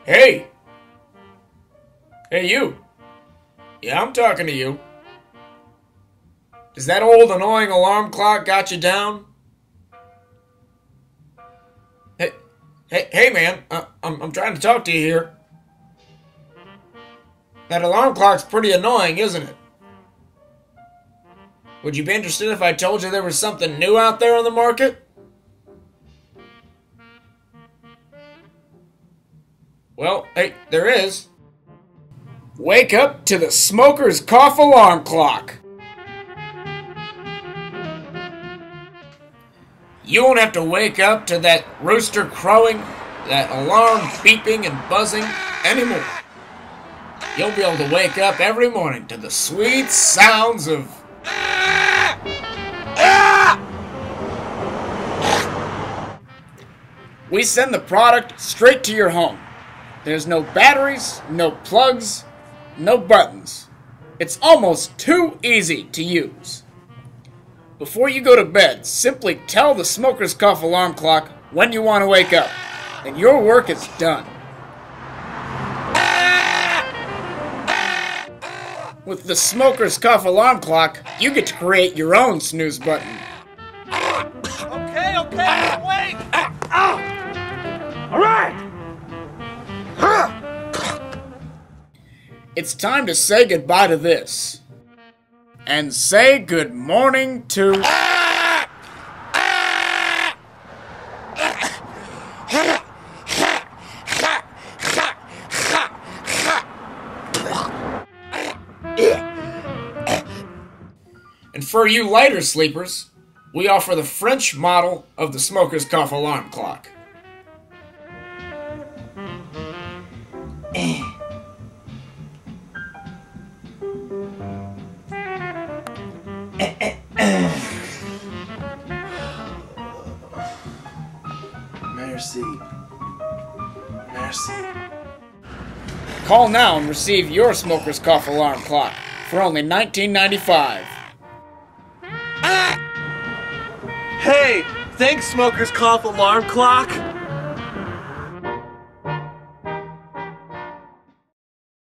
Hey! Hey, you! Yeah, I'm talking to you. Does that old annoying alarm clock got you down? Hey, man! I'm trying to talk to you here. That alarm clock's pretty annoying, isn't it? Would you be interested if I told you there was something new out there on the market? Well, hey, there is. Wake up to the Smoker's Cough Alarm Clock. You won't have to wake up to that rooster crowing, that alarm beeping and buzzing anymore. You'll be able to wake up every morning to the sweet sounds of... We send the product straight to your home. There's no batteries, no plugs, no buttons. It's almost too easy to use. Before you go to bed, simply tell the Smoker's Cough Alarm Clock when you want to wake up, and your work is done. With the Smoker's Cough Alarm Clock, you get to create your own snooze button. Okay, wait! All right! It's time to say goodbye to this. And say good morning to... And for you lighter sleepers, we offer the French model of the Smoker's Cough Alarm Clock. Merci. Merci. Call now and receive your Smoker's Cough Alarm Clock for only $19.95. Hey, thanks, Smoker's Cough Alarm Clock.